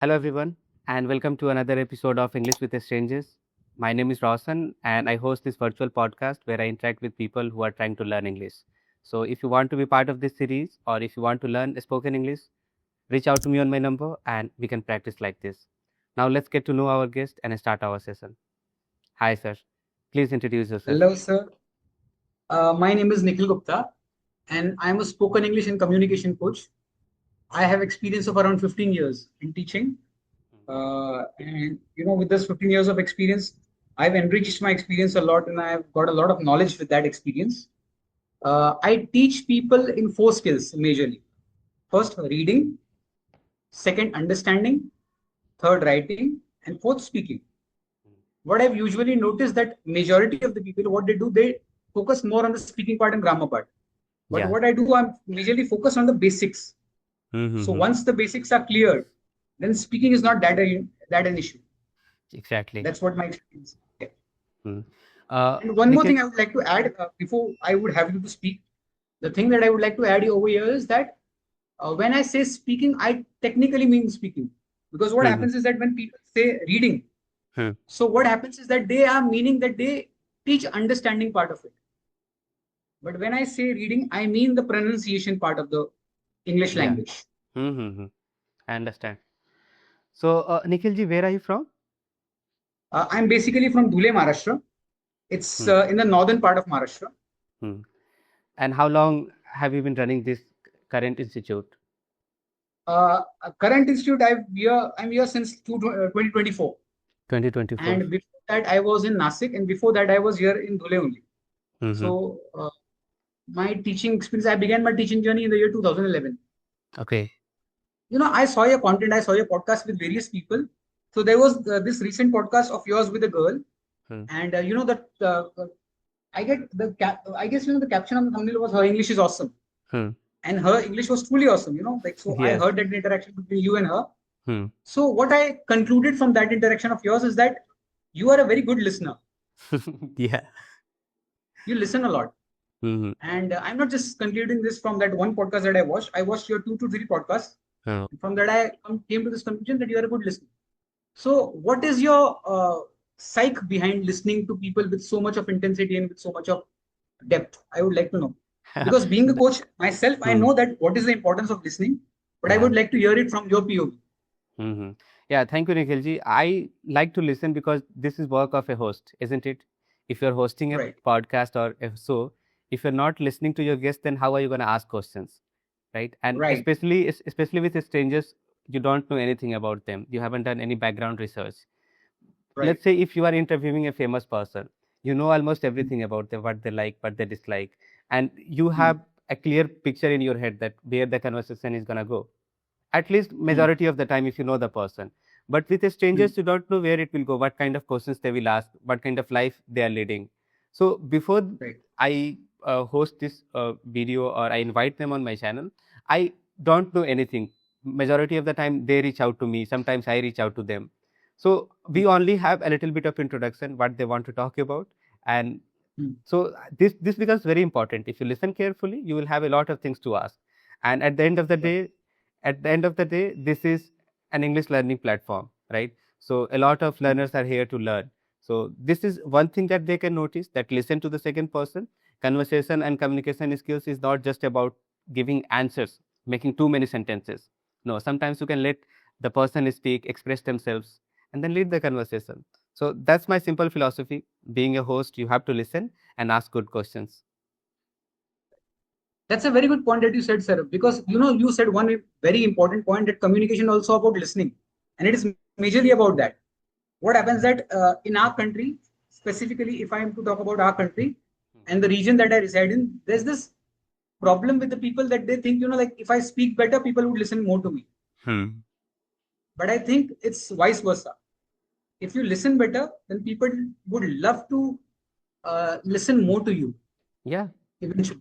Hello, everyone, and welcome to another episode of English with Strangers. My name is Rawson, and I host this virtual podcast where I interact with people who are trying to learn English. So, if you want to be part of this series or if you want to learn spoken English, reach out to me on my number and we can practice like this. Now, let's get to know our guest and start our session. Hi, sir. Please introduce yourself. Hello, sir. My name is Nikhil Gupta, and I'm a spoken English and communication coach. I have experience of around 15 years in teaching. And with this 15 years of experience, I've enriched my experience a lot and I've got a lot of knowledge with that experience. I teach people in four skills majorly. First, reading. Second, understanding. Third, writing. And fourth, speaking. What I've usually noticed that majority of the people, what they do, they focus more on the speaking part and grammar part. But Yeah. what I do, I'm majorly focused on the basics. So Mm-hmm. once the basics are cleared, then speaking is not that an issue. Exactly. That's what my experience. Yeah. Mm. And one more Nikhil. thing I would like to add before I would have you to speak. The thing that I would like to add over here is that when I say speaking, I technically mean speaking. Because what Mm-hmm. happens is that when people say reading, Hmm. so what happens is that they are meaning that they teach understanding part of it. But when I say reading, I mean the pronunciation part of the English Yeah. language. Mm-hmm. I understand. So, Nikhilji, where are you from? I'm basically from Dhule, Maharashtra. It's Hmm. in the northern part of Maharashtra. Hmm. And how long have you been running this current institute? Current institute, I'm here since 2024. 2024. And before that, I was in Nasik, and before that, I was here in Dhule only. Mm-hmm. So, my teaching experience, I began my teaching journey in the year 2011. Okay. I saw your content, I saw your podcast with various people. So, there was this recent podcast of yours with a girl. Hmm. And that I guess the caption on the thumbnail was her English is awesome, Hmm. and her English was truly awesome. Like so, I Yes. heard that interaction between you and her. Hmm. So what I concluded from that interaction of yours is that you are a very good listener. Yeah. You listen a lot, Mm-hmm. and I'm not just concluding this from that one podcast that I watched. I watched your 2 to 3 podcasts. Hmm. And from that, I came to this conclusion that you are a good listener. So, what is your psyche behind listening to people with so much of intensity and with so much of depth? I would like to know. Because being a The- coach myself, I hmm. know that what is the importance of listening, but I Yeah. would like to hear it from your POV. Mm-hmm. Yeah. Thank you, Nikhilji. I like to listen because this is work of a host, isn't it? If you're hosting a Right, podcast or if so, if you're not listening to your guest, then how are you going to ask questions? Right? And right, especially with strangers, you don't know anything about them. You haven't done any background research. right. Let's say if you are interviewing a famous person, you know almost everything about them, what they like, what they dislike, and you Hmm, have a clear picture in your head that where the conversation is going to go, at least hmm, majority of the time if you know the person. But with hmm, strangers you don't know where it will go, what kind of questions they will ask, what kind of life they are leading. So before right, I host this video or I invite them on my channel, I don't know anything. Majority of the time they reach out to me, sometimes I reach out to them. So hmm, we only have a little bit of introduction what they want to talk about, and hmm, so this becomes very important. If you listen carefully, you will have a lot of things to ask. And right, at the end of the day, this is an English learning platform, right? So a lot of hmm, learners are here to learn. So this is one thing that they can notice, that listen to the second person. Conversation and communication skills is not just about giving answers, making too many sentences. No, sometimes you can let the person speak, express themselves, and then lead the conversation. So that's my simple philosophy. Being a host, you have to listen and ask good questions. That's a very good point that you said, sir. Because you said one very important point that communication also about listening, and it is majorly about that. What happens that in our country, specifically, if I am to talk about our country and the region that I reside in, there's this problem with the people that they think like if I speak better, people would listen more to me. Hmm. But I think it's vice versa. If you listen better, then people would love to listen more to you Yeah, eventually.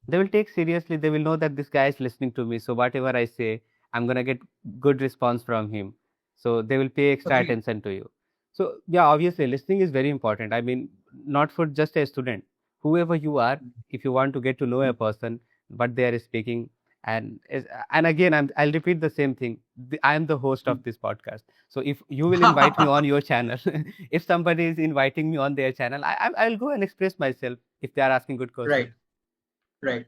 they will take seriously. They will know that this guy is listening to me. So whatever I say, I'm gonna get good response from him. So they will pay extra Agree. attention to you. So yeah, obviously listening is very important. I mean, not for just a student. Whoever you are, if you want to get to know a person, what they are speaking, And again, I'll repeat the same thing. I am the host of this podcast. So if you will invite me on your channel, if somebody is inviting me on their channel, I'll go and express myself if they are asking good questions. Right, right.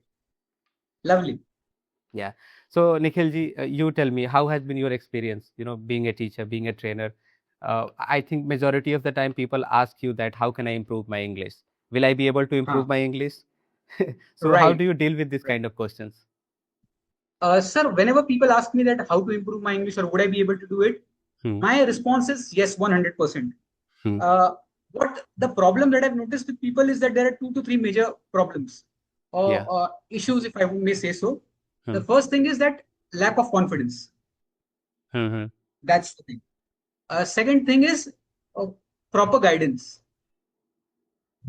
Lovely. Yeah. So Nikhilji, you tell me, how has been your experience, being a teacher, being a trainer? I think majority of the time people ask you that, how can I improve my English? Will I be able to Huh. improve my English? So how Right, do you deal with this right. kind of questions? Sir, whenever people ask me that how to improve my English or would I be able to do it, Hmm. my response is yes, 100%. Hmm. Uh, what the problem that I've noticed with people is that there are two to three major problems or Yeah. issues, if I may say so. The Hmm. first thing is that lack of confidence. Hmm. That's the thing. Second thing is uh, proper guidance.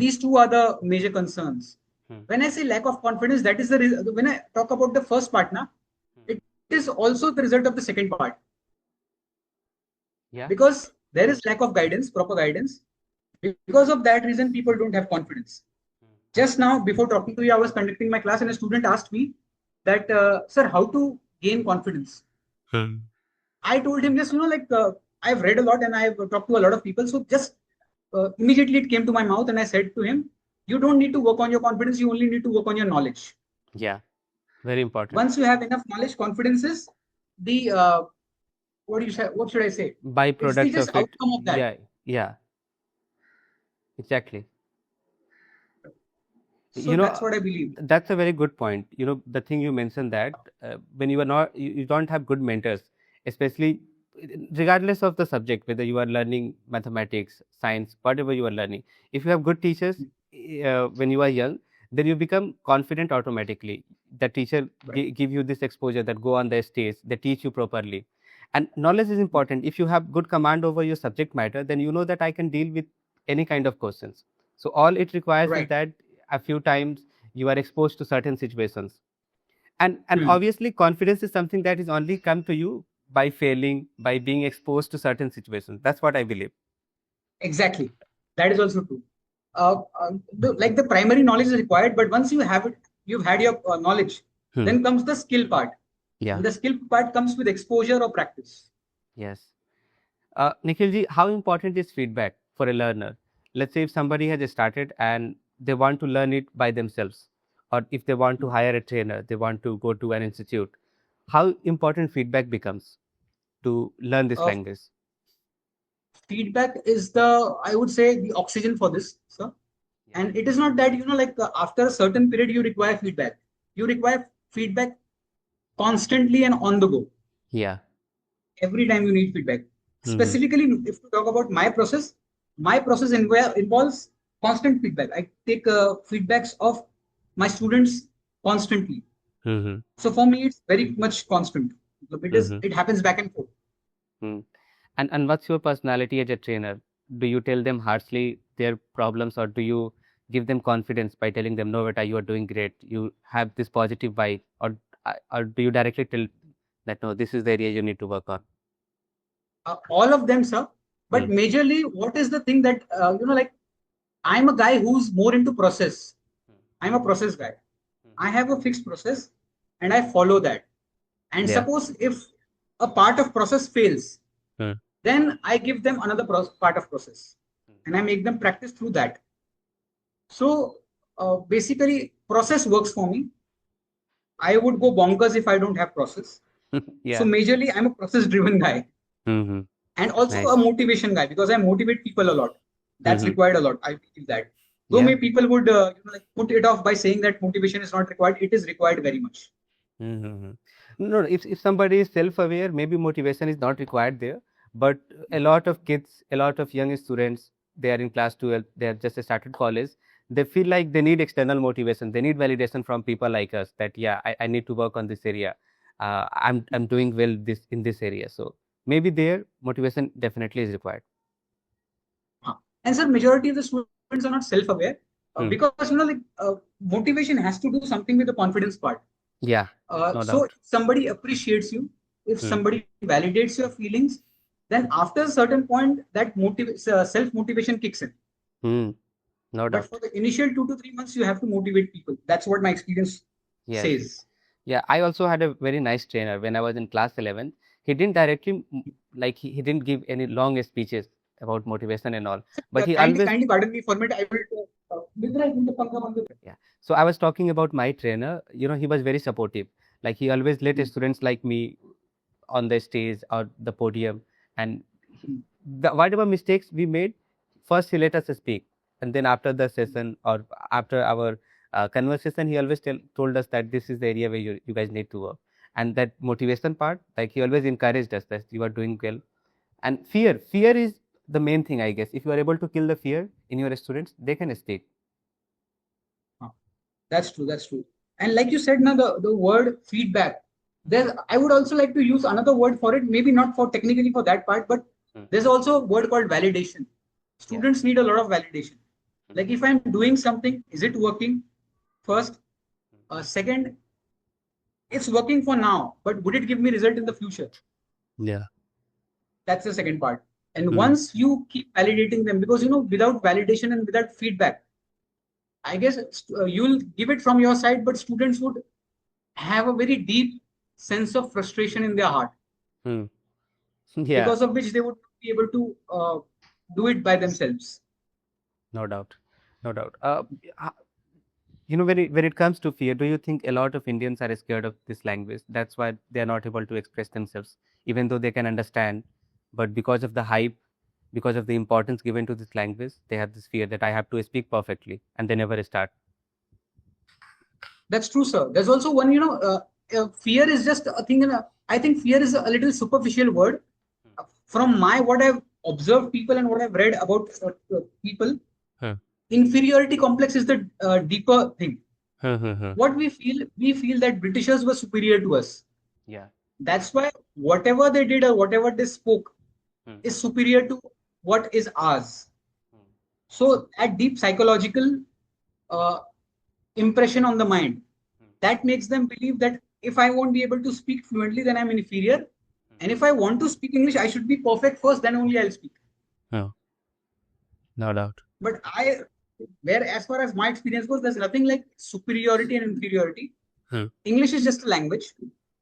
These two are the major concerns. Hmm. When I say lack of confidence, that is when I talk about the first part, now, it is also the result of the second part. Yeah. Because there is lack of guidance, proper guidance. Because of that reason, people don't have confidence. Just now, before talking to you, I was conducting my class, and a student asked me that, sir, how to gain confidence? Hmm. I told him just, I've read a lot and I've talked to a lot of people. So just immediately it came to my mouth, and I said to him, you don't need to work on your confidence. You only need to work on your knowledge. Yeah. Very important. Once you have enough knowledge, confidence is the, what should I say? It's the Byproduct just of it. outcome of that. Yeah. Yeah. Exactly. So You that's know, what I believe. that's a very good point. The thing you mentioned, that when you are not, you don't have good mentors, especially regardless of the subject, whether you are learning mathematics, science, whatever you are learning. If you have good teachers when you are young, then you become confident automatically. The teacher Right. give you this exposure, that go on the stage, they teach you properly. And knowledge is important. If you have good command over your subject matter, then you know that I can deal with any kind of questions. So all it requires is Right. that a few times you are exposed to certain situations. And Hmm. obviously confidence is something that is only come to you by failing, by being exposed to certain situations. That's what I believe. Exactly. That is also true. The primary knowledge is required, but once you have it, you've had your knowledge, Hmm. then comes the skill part. Yeah. And the skill part comes with exposure or practice. Yes. Nikhilji, how important is feedback for a learner? Let's say if somebody has started and they want to learn it by themselves, or if they want to hire a trainer, they want to go to an institute, how important feedback becomes to learn this Uh, language? Feedback is I would say, the oxygen for this, sir. Yeah. And it is not that, after a certain period, you require feedback. You require feedback constantly and on the go. Yeah. Every time you need feedback. Hmm. Specifically, if you talk about my process involves constant feedback. I take feedbacks of my students constantly. Hmm. So for me, it's very much constant. Hmm. It happens back and forth. Hmm. And what's your personality as a trainer? Do you tell them harshly their problems, or do you give them confidence by telling them, no, beta, you are doing great. You have this positive vibe, or do you directly tell that, no, this is the area you need to work on? All of them, sir. But Hmm. majorly, what is the thing that, I'm a guy who's more into process. I'm a process guy. I have a fixed process and I follow that. And Yeah. suppose if a part of process fails, Hmm. then I give them another part of process and I make them practice through that. So basically, process works for me. I would go bonkers if I don't have process. So Yeah. majorly, I'm a process driven guy Hmm. and also a Nice. motivation guy because I motivate people a lot. That's Hmm. required a lot. I feel that. Though Yeah. may people would put it off by saying that motivation is not required, it is required very much. Mm-hmm. No, if somebody is self-aware, maybe motivation is not required there. But a lot of kids, a lot of young students, they are in class 12, they have just started college. They feel like they need external motivation. They need validation from people like us that, yeah, I need to work on this area. I'm doing well in this area. So maybe their motivation definitely is required. And sir, majority of the students are not self-aware Hmm. because motivation has to do something with the confidence part. Yeah, no So if doubt. somebody appreciates you, if Hmm. somebody validates your feelings, then after a certain point, that self-motivation kicks in. Hmm. No But for doubt. the initial 2 to 3 months, you have to motivate people. That's what my experience Yes. says. Yeah, I also had a very nice trainer when I was in class 11. He didn't directly, like, he didn't give any long speeches about motivation and all, but he always, Kindly pardon me for a minute. I will. Mitra, in the panka bandu. yeah. So I was talking about my trainer, he was very supportive. Like, he always let students like me on the stage or the podium, and whatever mistakes we made, first he let us speak, and then after the session or after our conversation, he always told us that this is the area where you guys need to work. And that motivation part, like, he always encouraged us that you are doing well. And fear is the main thing, I guess. If you are able to kill the fear in your students, they can stick. That's true. That's true. And like you said, now the word feedback. There, I would also like to use another word for it. Maybe not for technically for that part, but Hmm. there's also a word called validation. Yeah. Students need a lot of validation. Like if I'm doing something, is it working? First, second, it's working for now, but would it give me result in the future? Yeah. That's the second part. And Hmm. once you keep validating them, because without validation and without feedback, I guess you'll give it from your side, but students would have a very deep sense of frustration in their heart, Hmm. Yeah. because of which they would not be able to do it by themselves. No doubt. No doubt. When it comes to fear, do you think a lot of Indians are scared of this language? That's why they are not able to express themselves, even though they can understand. But because of the hype, because of the importance given to this language, they have this fear that I have to speak perfectly, and they never start. That's true, sir. There's also one, fear is just a thing. I think fear is a little superficial word. From my what I've observed people and what I've read about people, Huh. inferiority complex is the deeper thing. Huh, huh, huh. What we feel that Britishers were superior to us. Yeah. That's why whatever they did or whatever they spoke Hmm. is superior to what is ours. Hmm. So that deep psychological uh, impression on the mind, Hmm. that makes them believe that if I won't be able to speak fluently, then I'm inferior. Hmm. And if I want to speak English, I should be perfect first, then only I'll speak. Oh, no doubt. But where as far as my experience goes, there's nothing like superiority and inferiority. Hmm. English is just a language,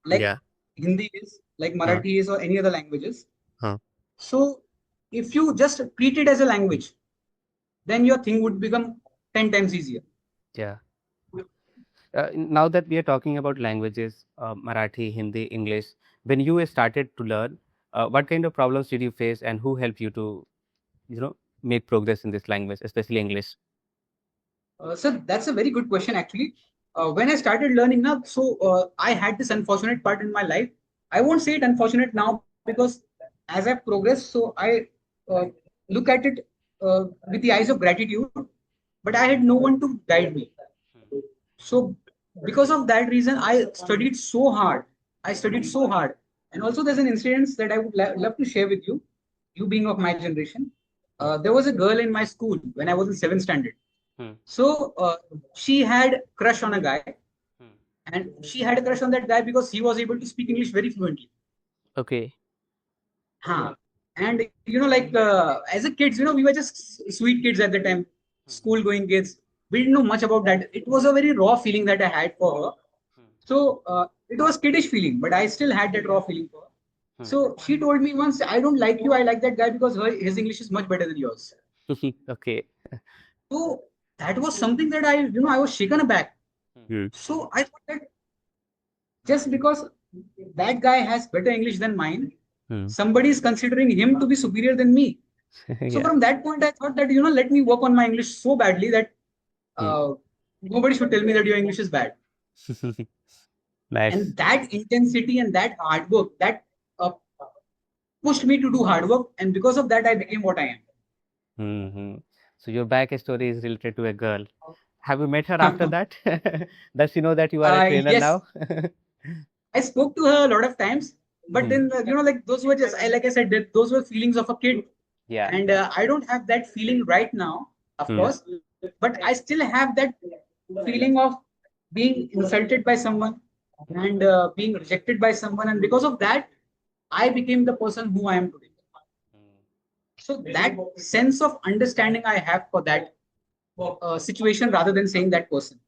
like Yeah. Hindi is, like Huh. Marathi is, or any other languages. Huh. So if you just treat it as a language, then your thing would become 10 times easier. Yeah. Now that we are talking about languages, Marathi, Hindi, English, when you started to learn, what kind of problems did you face, and who helped you to, make progress in this language, especially English? So that's a very good question, actually. When I started learning now, so I had this unfortunate part in my life. I won't say it unfortunate now because as I've progressed, so I uh, look at it with the eyes of gratitude. But I had no one to guide me. So because of that reason, I studied so hard. I studied so hard. And also, there's an incident that I would love to share with you. You being of my generation, there was a girl in my school when I was in seventh standard. Hmm. So she had crush on a guy, Hmm. and she had a crush on that guy because he was able to speak English very fluently. Okay. Huh. And like as a kids, we were just sweet kids at the time, Hmm. school going kids. We didn't know much about that. It was a very raw feeling that I had for her. Hmm. So it was kiddish feeling, but I still had that raw feeling for her. Hmm. So she told me once, I don't like you, I like that guy because his English is much better than yours. Okay. So that was something that I was shaken aback. Hmm. So I thought that just because that guy has better English than mine, Hmm. somebody is considering him to be superior than me. So Yeah. from that point, I thought that let me work on my English so badly that Hmm. uh, nobody should tell me that your English is bad. Nice. And that intensity and that hard work that uh, pushed me to do hard work, and because of that, I became what I Hmm. So your back story is related to a girl. Have you met her after am. that? Does she know that you are a trainer Yes, now? I spoke to her a lot of times, but Hmm. then like those were just like I said, that those were feelings of a kid, Yeah. and I don't have that feeling right now, of Hmm. course, but I still have that feeling of being insulted by someone and being rejected by someone, and because of that, I became the person who I am today. So that sense of understanding I have for that situation rather than saying that person.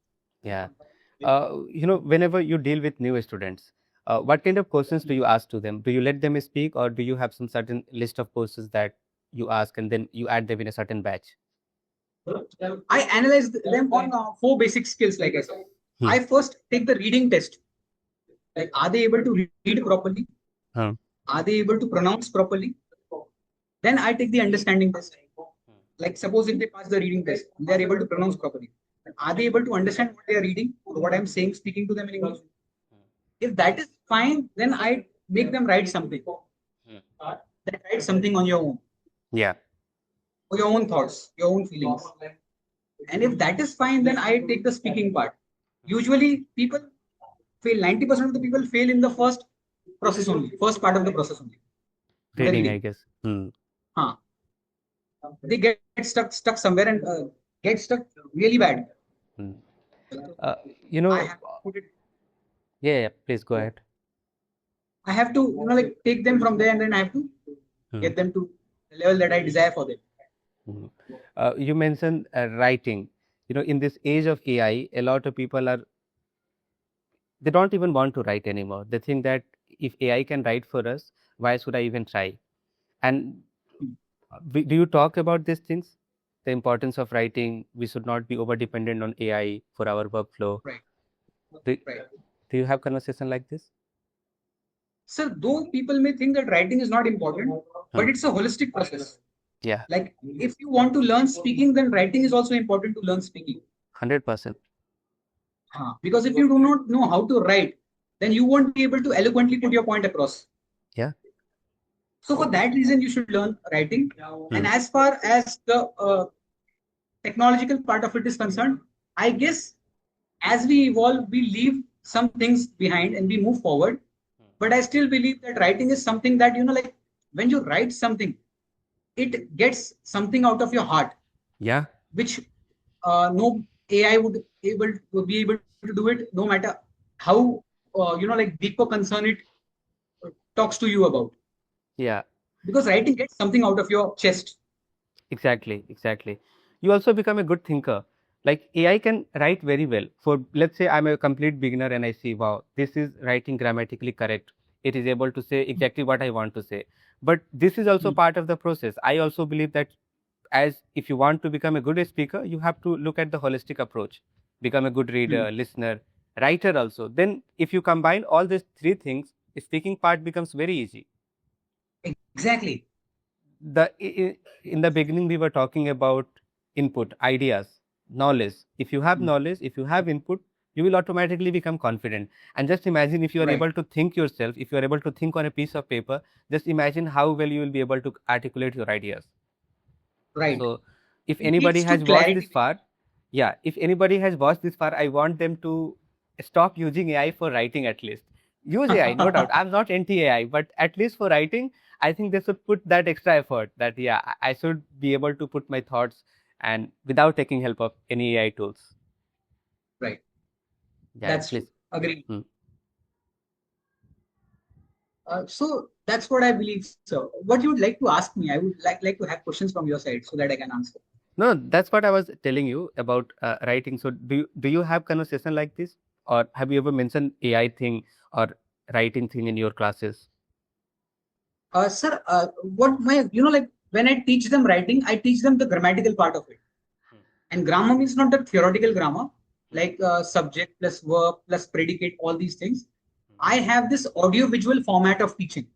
Yeah. Whenever you deal with new students, what kind of questions do you ask to them? Do you let them speak, or do you have some certain list of questions that you ask and then you add them in a certain batch? I analyze them on four basic skills, like I said. Hmm. I first take the reading test. Like, are they able to read properly? Huh. Are they able to pronounce properly? Then I take the understanding test. Like, suppose if they pass the reading test, they are able to pronounce properly. Are they able to understand what they are reading or what I'm saying, speaking to them in English? If that is fine, then I make them write something. Then write something on your own, Yeah. or your own thoughts, your own feelings. And if that is fine, then I take the speaking part. Usually, people fail. 90% of the people fail in the first process only, first part of the process only, the Reading, I reading. guess. Hmm. Huh. They get stuck somewhere and get stuck really bad. Hmm. Uh, you I know, have to put it. yeah, please go ahead. I have to, like, take them from there, and then I have to Hmm. get them to the level that I desire for them. Hmm. You mentioned writing. In this age of AI, a lot of people they don't even want to write anymore. They think that if AI can write for us, why should I even try? And do you talk about these things? The importance of writing. We should not be over dependent on AI for our workflow. Right, Do, right. do you have conversation like this? So, though people may think that writing is not important, Hmm. but it's a holistic process. Yeah, Like, if you want to learn speaking, then writing is also important to learn speaking. 100%. Because if you do not know how to write, then you won't be able to eloquently put your point across. Yeah. So, for that reason, you should learn writing. And Hmm. as far as the technological part of it is concerned, I guess as we evolve, we leave some things behind and we move forward. But I still believe that writing is something that, like, when you write something, it gets something out of your heart, Yeah. which no AI would be able to do it, no matter how like deeper concern it talks to you about. Yeah. Because writing gets something out of your chest. Exactly, exactly. You also become a good thinker. Like AI can write very well. For let's say I'm a complete beginner and I see, wow, this is writing grammatically correct. It is able to say exactly what I want to say. But this is also Hmm. part of the process. I also believe that as if you want to become a good speaker, you have to look at the holistic approach. Become a good Hmm. reader, listener, writer also. Then if you combine all these three things, speaking part becomes very easy. Exactly. In the beginning we were talking about input, ideas, knowledge. If you have Hmm. knowledge, if you have input, you will automatically become confident. And just imagine, if you are Right. able to think yourself, if you are able to think on a piece of paper, just imagine how well you will be able to articulate your ideas. Right. So if It anybody leads to has watched this clarity. far, yeah, if anybody has watched this far, I want them to stop using AI for writing at least. Use AI, no doubt. I'm not anti AI, but at least for writing, I think they should put that extra effort that, yeah, I should be able to put my thoughts and without taking help of any AI tools. Right. Yeah, That's true. please. Agree. Hmm. So that's what I believe, sir. What you would like to ask me, I would like to have questions from your side so that I can answer. No, that's what I was telling you about writing. So do you have conversation like this, or have you ever mentioned AI thing or writing thing in your classes? Sir, what my, like, when I teach them writing, I teach them the grammatical part of it. And grammar means not the theoretical grammar, like subject plus verb plus predicate, all these things. I have this audio visual format of teaching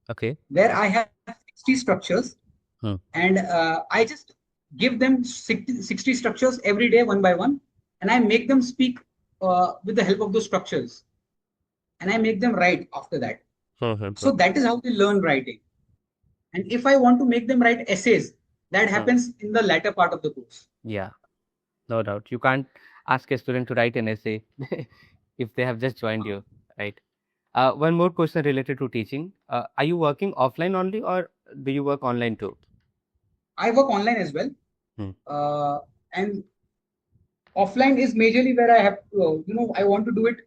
Okay. where I have 60 structures, Hmm. and I just give them 60 structures every day, one by one, and I make them speak with the help of those structures, and I make them write after that. So that is how they learn writing. And if I want to make them write essays, that Hmm. happens in the latter part of the course. Yeah, no doubt. You can't ask a student to write an essay if they have just joined you, right? One more question related to teaching. Are you working offline only, or do you work online too? I work online as well, Hmm. and offline is majorly where I have to, I want to do it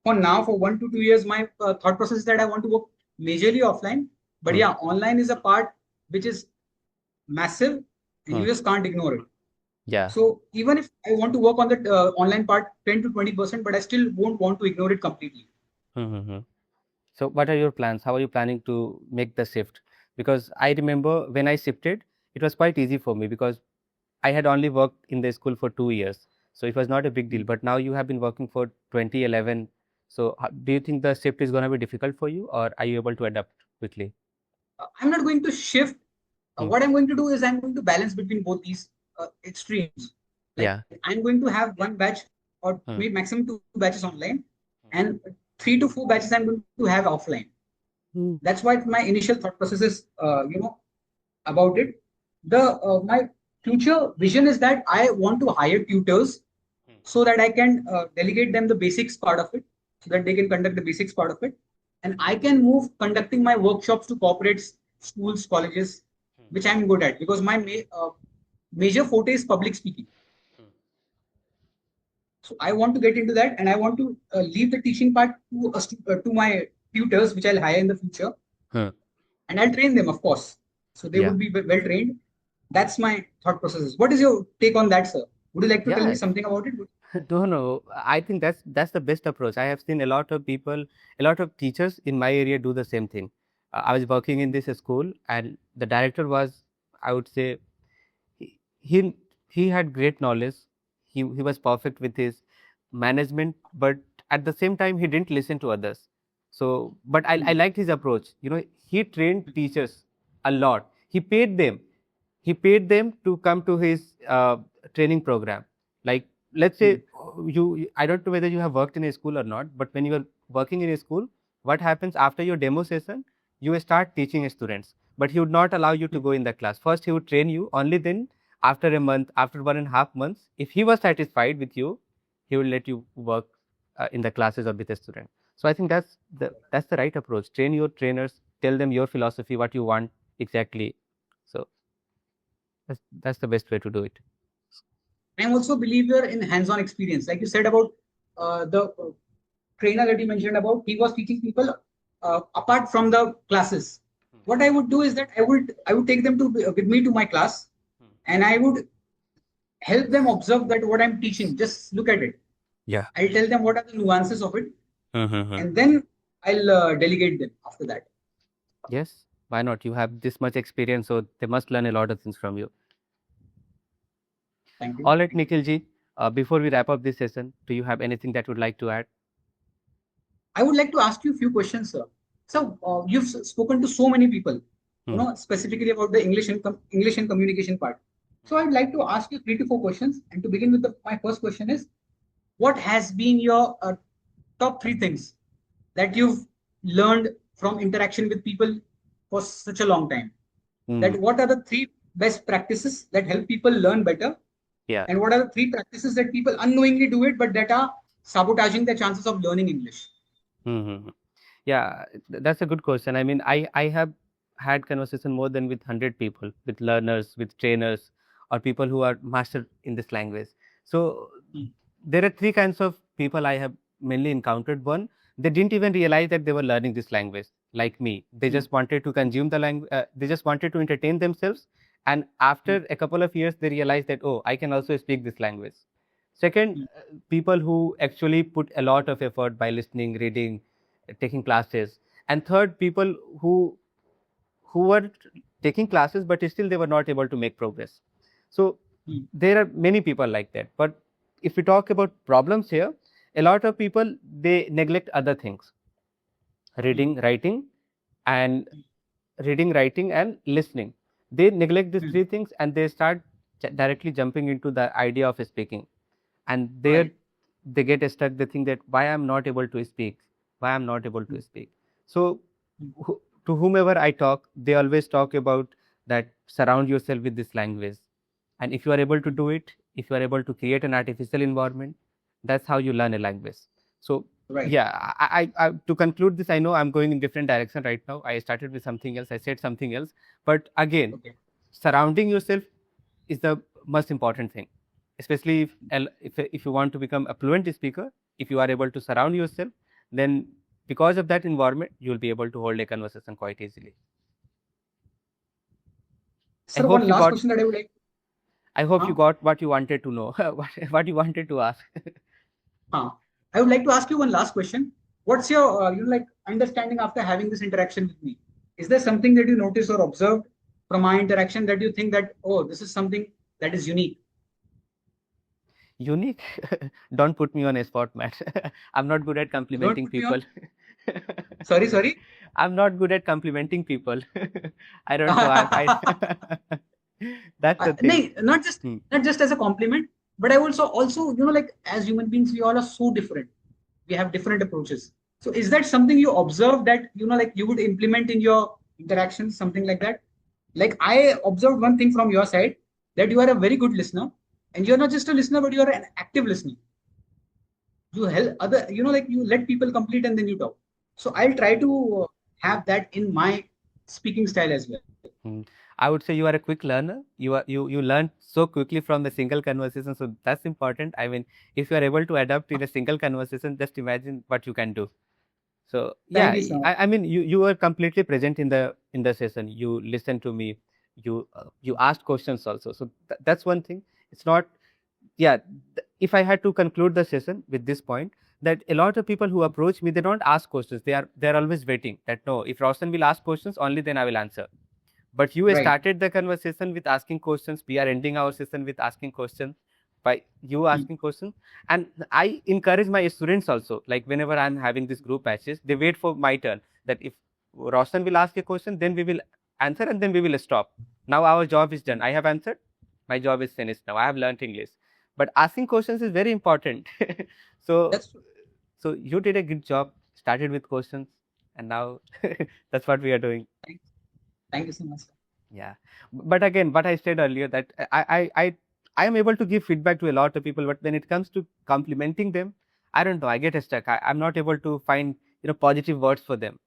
for now for 1 to 2 years. My thought process is that I want to work majorly offline, but Hmm. yeah, online is a part which is massive, and Hmm. you just can't ignore it. Yeah. So even if I want to work on the online part 10 to 20%, but I still won't want to ignore it completely. Mm-hmm. So, what are your plans? How are you planning to make the shift? Because I remember when I shifted, it was quite easy for me because I had only worked in the school for 2 years. So, it was not a big deal. But now you have been working for 2011. So, do you think the shift is going to be difficult for you, or are you able to adapt quickly? I'm not going to shift. Hmm. What I'm going to do is I'm going to balance between both these extremes. Like Yeah. I'm going to have one batch or Hmm. maybe maximum two batches online, and 3 to 4 batches I'm going to have offline. Hmm. That's why my initial thought process is, about it. The my future vision is that I want to hire tutors so that I can delegate them the basics part of it, so that they can conduct the basics part of it, and I can move conducting my workshops to corporates, schools, colleges, which I'm good at because my major forte is public speaking. So I want to get into that, and I want to leave the teaching part to my tutors, which I'll hire in the future, Hmm. and I'll train them, of course. So they Yeah. would be well trained. That's my thought processes. What is your take on that, sir? Would you like to tell me Yeah. something about it? No, no. I think that's the best approach. I have seen a lot of people, a lot of teachers in my area do the same thing. I was working in this school, and the director was, I would say, he he, he had great knowledge. He was perfect with his management, but at the same time, he didn't listen to others. So, but I liked his approach. He trained teachers a lot. He paid them to come to his training program. Like, let's say, I don't know whether you have worked in a school or not, but when you are working in a school, what happens after your demo session? You start teaching students, but he would not allow you to go in the class. First, he would train you. Only then, after a month, after 1.5 months, if he was satisfied with you, he will let you work in the classes or with a student. So I think that's the right approach. Train your trainers, tell them your philosophy, what you want exactly. So that's the best way to do it. I'm also a believer in hands-on experience. Like you said about the trainer that you mentioned about, he was teaching people apart from the classes. What I would do is that I would take them to with me to my class, and I would help them observe that what I'm teaching. Just look at it. Yeah. I'll tell them what are the nuances of it, Mm-hmm. and then I'll delegate them after that. Yes, why not? You have this much experience, so they must learn a lot of things from you. Thank you. All right, Nikhil ji, before we wrap up this session, do you have anything that you would like to add? I would like to ask you a few questions, sir. So you've spoken to so many people, Hmm. specifically about the English and communication part. So I'd like to ask you 3 to 4 questions. And to begin with, my first question is, what has been your top 3 things that you've learned from interaction with people for such a long time? Hmm. That what are the 3 best practices that help people learn better, Yeah. and what are the 3 practices that people unknowingly do it but that are sabotaging their chances of learning English? Mm-hmm. Yeah, that's a good question. I mean, I have had conversation more than with 100 people, with learners, with trainers, or people who are master in this language. So there are three kinds of people I have mainly encountered. One, they didn't even realize that they were learning this language. Like me, they Hmm. just wanted to consume the language. They just wanted to entertain themselves, and Hmm. after a couple of years, they realized that, oh, I can also speak this language. Second, Hmm. people who actually put a lot of effort by listening, reading, taking classes. And third, people who were taking classes but still they were not able to make progress. So Hmm. there are many people like that. But if we talk about problems here, a lot of people, they neglect other things: Hmm. reading, writing, and listening. They neglect these Hmm. three things and they start directly jumping into the idea of speaking. And there Right. they get stuck. They think that, why I'm not able to speak, why I'm not able Hmm. to speak. So Hmm. to whomever I talk, they always talk about that surround yourself with this language. And if you are able to Hmm. do it, if you are able to create an artificial environment, that's how you learn a language. So Right. yeah, to conclude this, I know I'm going in different direction right now. I started with something else, I said something else, but again, Okay. surrounding yourself is the most important thing, especially if you want to become a fluent speaker. If you are able to surround yourself, then because of that environment, you will be able to hold a conversation quite easily. I Sir, one hope you last got. question that I would like. I hope you Huh? got what you wanted to know, what you wanted to ask. Huh. I would like to ask you one last question. What's your like understanding after having this interaction with me? Is there something that you noticed or observed from our interaction that you think that, oh, this is something that is unique? Unique? Don't put me on a spot, Matt. I'm not good at Don't complimenting put me on. people. Sorry, sorry. I'm not good at complimenting people. I don't know. That's the thing. No, not just Hmm. not just as a compliment, but I also like as human beings, we all are so different. We have different approaches. So is that something you observe that like you would implement in your interactions, something like that? Like I observed one thing from your side that you are a very good listener, and you're not just a listener, but you are an active listener. You help other, like you let people complete and then you talk. So I'll try to have that in my speaking style as well. Mm. I would say you are a quick learner. You learn so quickly from the single conversation, so that's important. I mean, if you are able to adapt in a single conversation, just imagine what you can do. So yeah, Thank you so much. I mean, you were completely present in the session. You listened to me. You asked questions also. So that's one thing. It's not, yeah. If I had to conclude the session with this point, that a lot of people who approach me, they don't ask questions. They're always waiting. That no, if Roshan will ask questions, only then I will answer. But you Right. started the conversation with asking questions. We are ending our session with asking questions by you Hmm. asking questions. And I encourage my students also. Like whenever I'm having this group patches, they wait for my turn. That if Roshan will ask a question, then we will answer and then we will stop. Now our job is done. I have answered. My job is finished now. I have learned English. But asking questions is very important. so That's true. so you did a good job. Started with questions, and now that's what we are doing. Thank, thank you so much, sir. Yeah, but again, what I said earlier, that I am able to give feedback to a lot of people, but when it comes to complimenting them, I don't know. I get stuck. I'm not able to find positive words for them.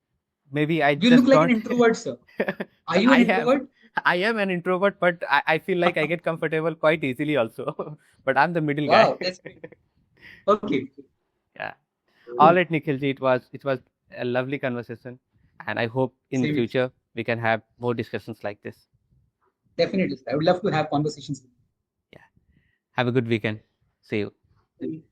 Maybe I You look just like an don't. introvert, sir. Are you an I am introvert? I am an introvert, but I feel like I get comfortable quite easily also. but I'm the middle guy. Wow, that's great. Okay, yeah. All cool. right, Nikhilji, it was a lovely conversation, and I hope in Same here. future we can have more discussions like this. Definitely, sir. I would love to have conversations with Yeah. Have a good weekend. See you. you.